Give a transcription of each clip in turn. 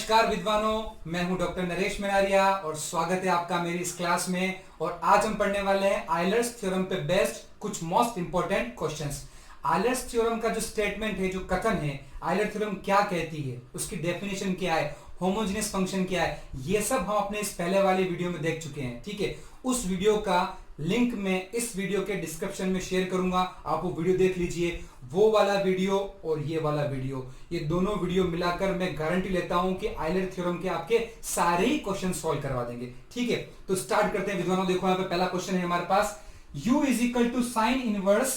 नमस्कार विद्वानों, मैं हूं डॉक्टर नरेश मेनारिया और स्वागत है आपका मेरी इस क्लास में। और आज हम पढ़ने वाले हैं आयलर्स थ्योरम पे बेस्ड कुछ most important questions. Euler's theorem का जो स्टेटमेंट है, जो कथन है, आयलर थ्योरम क्या कहती है, उसकी डेफिनेशन क्या है, होमोजेनियस फंक्शन क्या है, ये सब हम अपने इस पहले वाले वीडियो में देख चुके हैं। ठीक है, उस वीडियो का लिंक मैं इस वीडियो के डिस्क्रिप्शन में शेयर करूंगा, आप वो वीडियो देख लीजिए। वो वाला वीडियो और ये वाला वीडियो, ये दोनों वीडियो मिलाकर मैं गारंटी लेता हूं कि आयलर थ्योरम के आपके सारे ही क्वेश्चन सॉल्व करवा देंगे। ठीक है, तो स्टार्ट करते हैं विद्वानों। देखो यहां पे पहला क्वेश्चन है हमारे पास, u is equal to sine inverse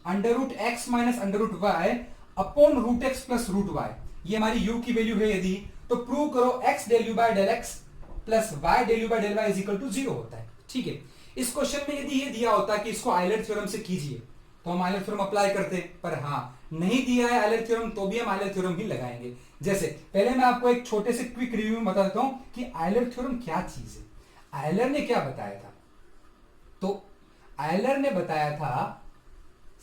under root x minus under root y upon root x plus root y. ये हमारी u की वैल्यू है यदि, तो प्रूव करो x del u by del x plus y del u by del y is equal to 0 होता है। ठीक है, इस क्वेश्चन में यदि ये दिया होता कि इसको आयलर थ्योरम से कीजिए तो हम आयलर थ्योरम अप्लाई करते हैं, पर हाँ नहीं दिया है आयलर थ्योरम तो भी हम आयलर थ्योरम ही लगाएंगे। जैसे पहले मैं आपको एक छोटे से क्विक रिव्यू में बता देता हूं कि आयलर थ्योरम क्या चीज है। आयलर ने क्या बताया था, तो आयलर ने बताया था,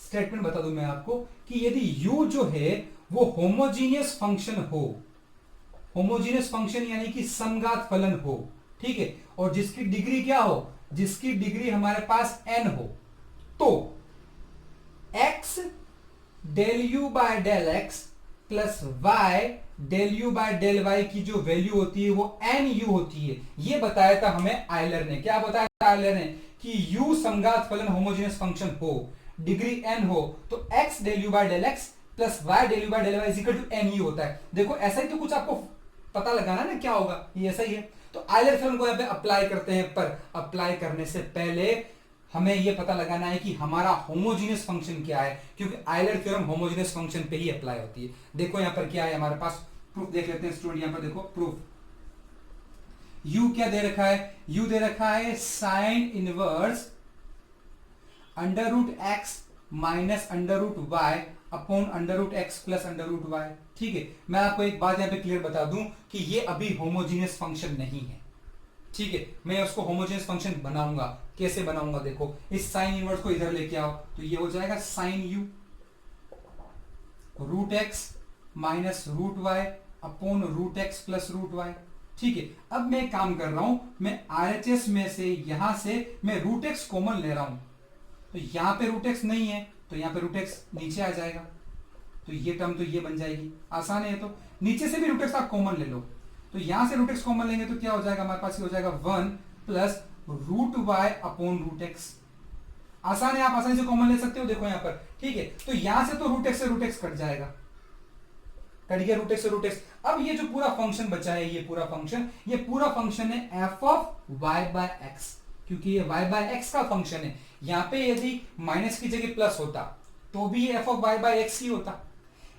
स्टेटमेंट बता दूं मैं आपको, कि यदि u जो है वो होमोजीनियस फंक्शन हो, होमोजीनियस फंक्शन यानी कि समघात फलन हो, ठीक है, और जिसकी डिग्री क्या हो, जिसकी डिग्री हमारे पास n हो, तो x del u by del x plus y del u by del y की जो वैल्यू होती है वो एन यू होती है। ये बताया था हमें आयलर ने। क्या बताया था आयलर ने कि u समघात फलन होमोजेनियस फंक्शन हो, डिग्री n हो, तो x del u by del x plus y del u by del y is equal to n u होता है। देखो ऐसा ही तो कुछ आपको पता लगाना ना क्या होगा, ये ऐसा ही है। तो आयलर थ्योरम को यहां पे अप्लाई करते हैं, पर अप्लाई करने से पहले हमें यह पता लगाना है कि हमारा होमोजेनियस फंक्शन क्या है, क्योंकि आयलर थ्योरम होमोजेनियस फंक्शन पे ही अप्लाई होती है। देखो यहां पर क्या है हमारे पास, प्रूफ देख लेते हैं स्टूडेंट। यहां पर देखो प्रूफ, u क्या दे रखा है, u दे रखा है sine inverse under root x minus under root y upon under root x plus under root y. ठीक है, मैं आपको एक बात यहां पे क्लियर बता दूं कि ये अभी होमोजेनियस फंक्शन नहीं है। ठीक है, मैं उसको होमोजेनियस फंक्शन बनाऊंगा। कैसे बनाऊंगा, देखो इस साइन इनवर्स को इधर लेके आओ तो ये हो जाएगा sine u root x minus root y upon root x plus root y. ठीक है, अब मैं काम कर रहा हूं, मैं आरएचएस में से यहां से मैं रूट एक्स कॉमन ले रहा हूं, तो यहां पे रूट एक्स नहीं है तो यहां पे रूट एक्स नीचे आ जाएगा, तो ये टर्म तो ये बन जाएगी। आसान है, तो नीचे से भी रूट एक्स आप कॉमन ले लो, तो यहां से रूट एक्स कॉमन लेंगे तो क्या हो जाएगा हमारे पास, ये हो जाएगा 1 plus root y upon root x. आसान है, आप आसानी से कॉमन ले सकते हो। देखो यहां पर, ठीक है, तो यहां से तो रूट एक्स से रूट एक्स कट जाएगा, कट गया रूट एक्स से रूट एक्स। अब ये जो पूरा फंक्शन बचा है, ये पूरा फंक्शन है f of Y by x, क्योंकि ये वाई बाय एक्स का फंक्शन है। यहां पे यदि माइनस की जगह प्लस होता तो भी ये F of Y by X ही होता,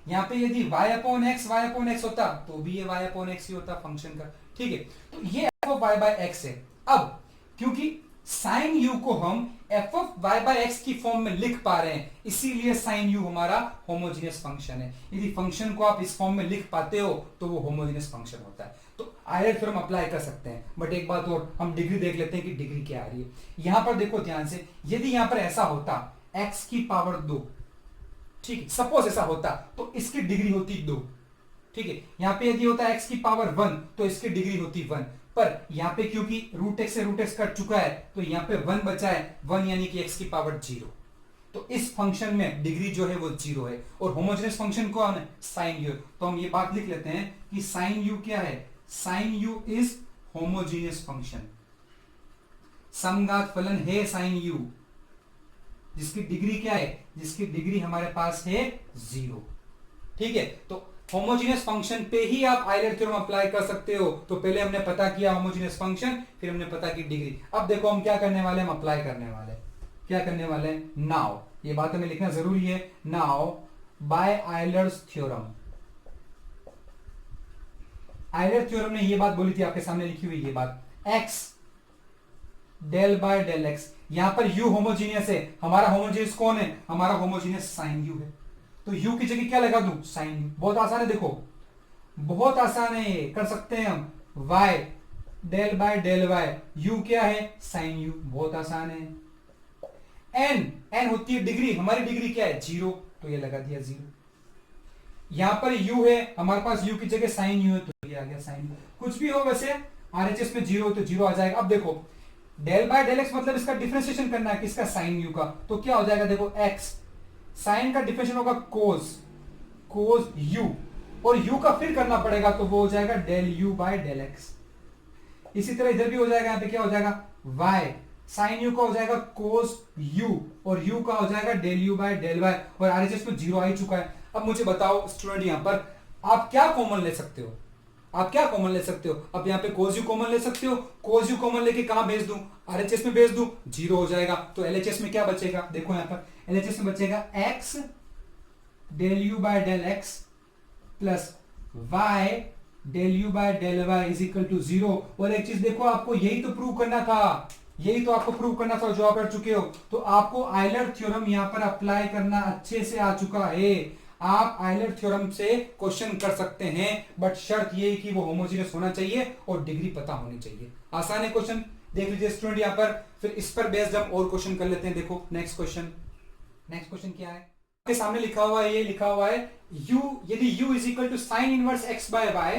यहां पे यदि y अपॉन एक्स होता तो भी ये y अपॉन एक्स ही होता फंक्शन का। ठीक है, तो ये f of y by x है। अब क्योंकि साइन u को हम f of y by x की फॉर्म में लिख पा रहे हैं, इसीलिए साइन u हमारा होमोजेनियस फंक्शन है। यदि फंक्शन को आप इस फॉर्म में लिख पाते हो तो वो होमोजेनियस फंक्शन होता है। तो आयलर थ्योरम अप्लाई कर सकते हैं, बट एक बात और, हम डिग्री देख लेते हैं कि डिग्री क्या आ रही है। यहां पर देखो ध्यान से, यदि यहां पर ऐसा होता x की पावर 2, ठीक है, सपोज ऐसा होता तो इसकी डिग्री होती 2। ठीक है, यहां पे यदि होता x की पावर 1 तो इसकी डिग्री होती 1, पर यहां पे क्योंकि रूट एक्स से रूट एक्स कट चुका है तो यहां पे 1 बचा है, 1 यानी कि x की पावर 0। तो इस फंक्शन में डिग्री जो है वो 0 है, और होमोजेनियस फंक्शन कौन है, साइन u। तो हम ये बात लिख लेते हैं कि साइन u क्या है, sine u is homogeneous function, समघात फलन है साइन u, जिसकी डिग्री क्या है, जिसकी डिग्री हमारे पास है 0। ठीक है, तो होमोजेनियस फंक्शन पे ही आप आयलर थ्योरम अप्लाई कर सकते हो। तो पहले हमने पता किया होमोजेनियस फंक्शन, फिर हमने पता की डिग्री। अब देखो हम क्या करने वाले हैं, हम अप्लाई करने वाले हैं। क्या करने वाले हैं, नाउ ये बात हमें लिखना जरूरी है, now by Euler's theorem. Euler theorem ने ये बात बोली थी, आपके सामने लिखी हुई ये बात, x del by del x, यहां पर u होमोजीनियस है, हमारा होमोजीनियस कौन है, हमारा होमोजीनियस साइन u है, तो u की जगह क्या लगा दूं, साइन u। बहुत आसान है, देखो बहुत आसान है, कर सकते हैं हम, y del by del y, u क्या है, साइन u, बहुत आसान है। n होती है डिग्री, हमारी डिग्री क्या है 0, तो ये लगा दिया 0। यहां पर u है, हमारे पास u की जगह साइन u है, तो ये आ गया साइन u। कुछ भी हो वैसे आरएचएस में जीरो, तो जीरो आ जाएगा। अब देखो डेल बाय डेल एक्स मतलब इसका डिफरेंशिएशन करना है किसका, साइन u का, तो क्या हो जाएगा देखो x साइन का डिफरेंशिएशन होगा कोस u, और u का फिर करना पड़ेगा, तो वो हो जाएगा del u by del x. इसी तरह इधर भी हो जाएगा, यहाँ पे क्या हो जाएगा y साइन u का हो जाएगा कोस u, और u का हो जाएगा del u by del y, और आरएचएस में जीरो आ ही चुका है। अब मुझे बताओ स्टूडेंट, यहां पर आप क्या कॉमन ले सकते हो, आप क्या कॉमन ले सकते हो? अब यहाँ पे कोस u कॉमन ले सकते हो, कोस u कॉमन लेके कहां भेज दूं, आरएचएस में भेज दूं, जीरो हो जाएगा। तो एलएचएस में क्या बचेगा, देखो यहाँ पर एलएचएस में बचेगा x del u by del x plus y del u by del y is equal to zero. और एक चीज देखो, आपको यही तो प्रूव करना था, यही तो आपको प्रूव करना था, जो आप कर चुके हो। तो आपको आयलर थ्योरम यहां पर अप्लाई करना अच्छे से आ चुका है। आप आयलर थ्योरम से क्वेश्चन कर सकते हैं, बट शर्त ये है कि वो होमोजेनियस होना चाहिए और डिग्री पता होनी चाहिए। आसान है क्वेश्चन, देख लीजिए स्टूडेंट यहां पर। फिर इस पर बेस्ड हम और क्वेश्चन कर लेते हैं। देखो नेक्स्ट क्वेश्चन क्या है, आपके सामने लिखा हुआ है, ये लिखा हुआ है u, यदि u is equal to sine inverse x by y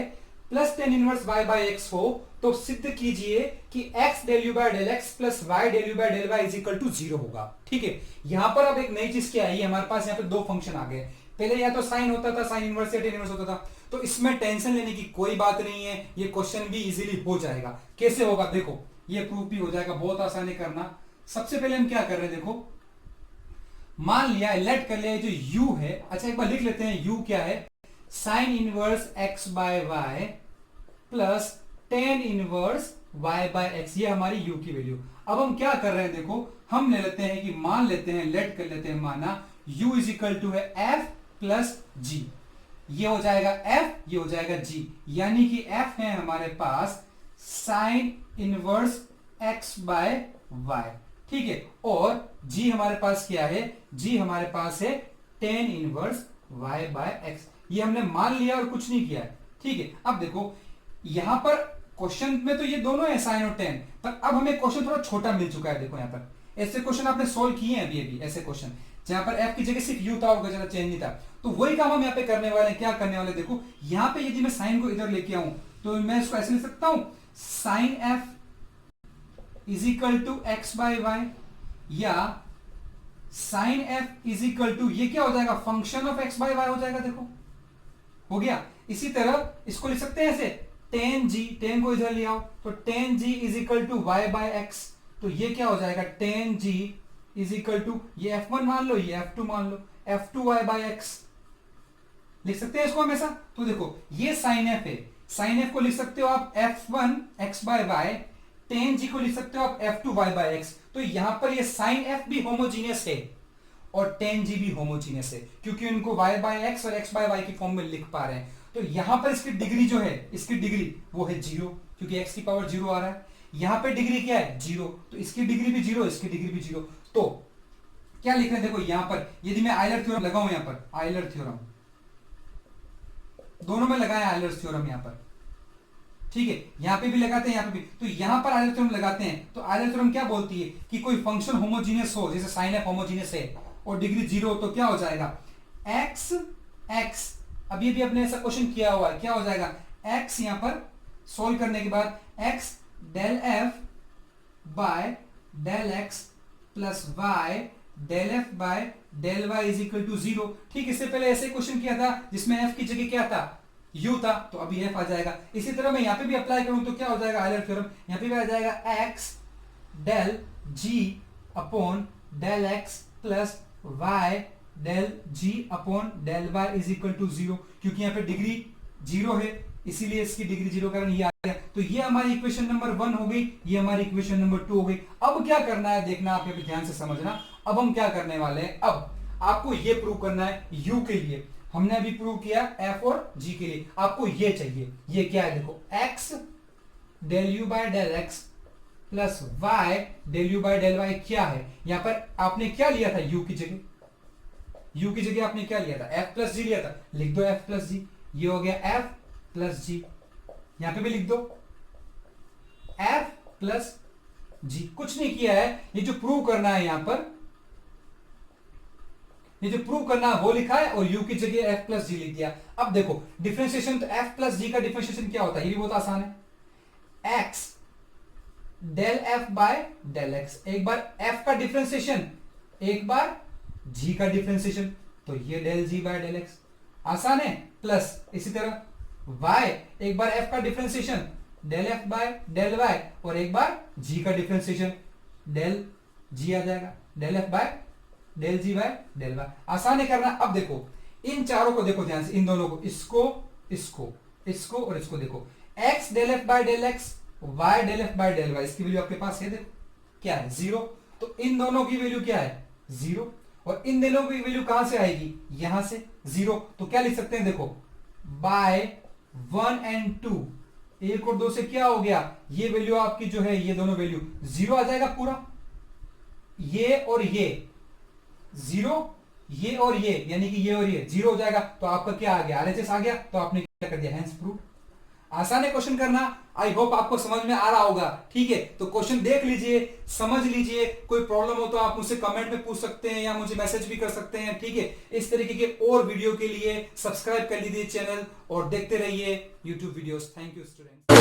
plus tan inverse y by x हो, तो सिद्ध कीजिए कि x del u by del x plus y del u by del y is equal to zero होगा। ठीक है, यहां पर अब एक नई चीज क्या आई है, हमारे पास यहाँ पे दो फंक्शन आ गए। पहले या तो साइन होता था, साइन इनवर्स या टेन इनवर्स होता था, तो इसमें टेंशन लेने की कोई बात नहीं है, ये क्वेश्चन भी इजीली हो जाएगा। कैसे होगा देखो, ये प्रूफ भी हो जाएगा, बहुत आसानी करना। सबसे पहले हम क्या कर रहे हैं, देखो मान लिया, लेट कर लिया जो u है, अच्छा एक बार लिख लेते हैं u क्या है, sine inverse x by y plus tan inverse y by x, ये हमारी u की वैल्यू। अब हम क्या कर रहे हैं, देखो हम ले लेते हैं कि मान लेते हैं, लेट कर लेते हैं, माना u इज इक्वल टू है f प्लस g, ये हो जाएगा f, ये हो जाएगा g, यानी कि f है हमारे पास sine inverse x by Y. ठीक है, और g हमारे पास क्या है, g हमारे पास है tan inverse y by x. ये हमने मान लिया और कुछ नहीं किया है। ठीक है, अब देखो यहां पर क्वेश्चन में तो ये दोनों है साइन और टेन, पर अब हमें क्वेश्चन थोड़ा छोटा मिल चुका है। देखो यहां पर ऐसे क्वेश्चन आपने सोल्व किए हैं अभी ऐसे क्वेश्चन जहां पर f की जगह सिर्फ u था और ज्यादा चेंज नहीं था, तो वही काम हम यहाँ पे करने वाले हैं। क्या करने वाले, देखो यहां पे यदि मैं साइन को इधर लेके आऊं, तो मैं इसको ऐसे लिख सकता हूं, sine f is equal to X by Y, या sine f is equal to, ये क्या हो जाएगा, function of x by Y हो जाएगा। देखो हो गया। इसी तरह इसको लिख सकते हैं ऐसे, टेन जी, टेन को इधर ले आओ, तो tan g is equal to y by x, तो ये क्या हो जाएगा, tan g is equal to, ये f1 मान लो, ये f2 मान लो, f2 y बाय एक्स लिख सकते हैं इसको हम ऐसा। तो देखो ये साइन f है, साइन f को लिख सकते हो आप f1 x बाय वाई, टेन जी को लिख सकते हो आप f2 y बाय एक्स। तो यहां पर ये साइन f भी होमोजीनियस है और टेन जी भी होमोजीनियस है, क्योंकि उनको y बाय एक्स और x बाय वाई की फॉर्म में लिख पा रहे हैं। तो यहां पर इसकी डिग्री जो है, इसकी डिग्री वो है जीरो, क्योंकि x की पावर जीरो आ रहा है। यहां पे डिग्री क्या है, जीरो, तो इसकी डिग्री भी जीरो, इसकी डिग्री भी जीरो। तो क्या लिख रहे हैं, देखो यहां पर यदि मैं आयलर थ्योरम लगाऊं, यहां पर आयलर थ्योरम दोनों में लगाया आयलर थ्योरम यहां पर, ठीक है, यहां पे भी लगाते हैं, यहां पे भी, तो यहां पर आयलर थ्योरम लगाते हैं। तो आयलर थ्योरम क्या बोलती है कि कोई फंक्शन होमोजीनियस हो, जैसे साइन एफ होमोजीनियस है और डिग्री जीरो, तो क्या हो जाएगा, एक्स एक्स, अभी भी अपने ऐसा क्वेश्चन किया हुआ है, क्या हो जाएगा, एक्स यहां पर सोल्व करने के बाद x del f by del x plus y del f by del y is equal to zero. ठीक, इससे पहले ऐसे क्वेश्चन किया था जिसमें एफ की जगह क्या था, u था, तो अभी एफ आ जाएगा। इसी तरह मैं यहां पे भी अप्लाई करूं तो क्या हो जाएगा, आयलर थ्योरम, यहां पे भी आ जाएगा x del g upon del x plus y del g upon del y is equal to zero, क्योंकि यहाँ पे डिग्री जीरो है, इसीलिए इसकी डिग्री जीरो कारण ये आ गया। तो ये हमारी इक्वेशन नंबर 1 हो गई, ये हमारी इक्वेशन नंबर 2 हो गई। अब क्या करना है देखना, आप ये ध्यान से समझना। अब हम क्या करने वाले हैं, अब आपको ये प्रूव करना है u के लिए, हमने अभी प्रूव किया f और g के लिए, आपको ये चाहिए, ये क्या है, देखो x del u by del x plus y del u by del y क्या है। यहां पर आपने क्या लिया था, u की जगह आपने क्या लिया था, f प्लस जी लिया था, लिख दो f प्लस जी, ये हो गया f प्लस जी, यहां पे भी लिख दो f प्लस जी। कुछ नहीं किया है, ये जो प्रूव करना है यहां पर, ये जो प्रूव करना है वो लिखा है और u की जगह f प्लस जी लिख दिया। अब देखो डिफरेंशिएशन, तो f प्लस जी का डिफरेंशिएशन क्या होता है, ये भी बहुत आसान है, x del f by del x, एक बार f का डिफरेंशिएशन एक बार g का डिफरेंशिएशन, तो ये del g by del x आसान है, प्लस इसी तरह y एक बार f का differentiation del f by del y और एक बार g का डिफरेंशिएशन डेल g आ जाएगा, del f by del g by del y, आसान है करना। अब देखो इन चारों को देखो ध्यान से, इन दोनों को, इसको इसको इसको और इसको देखो, x del f by del x, y del f by del y, इसकी वैल्यू आपके पास है, देखो क्या है, 0। तो इन दोनों की वैल्यू क्या है, 0, और इन दोनों की वैल्यू कहां से आएगी, यहां से 0। तो क्या लिख सकते हैं, देखो बाय 1 एंड 2, 1 और 2 से क्या हो गया, ये वैल्यू आपकी जो है, ये दोनों वैल्यू 0 आ जाएगा पूरा, ये और ये 0, ये और ये, यानी कि ये और ये 0 हो जाएगा। तो आपका क्या आ गया, RHS आ गया। तो आपने क्या कर दिया, हेंस प्रूव्ड। आसान है क्वेश्चन करना, आई होप आपको समझ में आ रहा होगा। ठीक है, तो क्वेश्चन देख लीजिए, समझ लीजिए, कोई प्रॉब्लम हो तो आप मुझसे कमेंट में पूछ सकते हैं या मुझे मैसेज भी कर सकते हैं। ठीक है, इस तरीके के और वीडियो के लिए सब्सक्राइब कर लीजिए चैनल और देखते रहिए YouTube videos. Thank you students.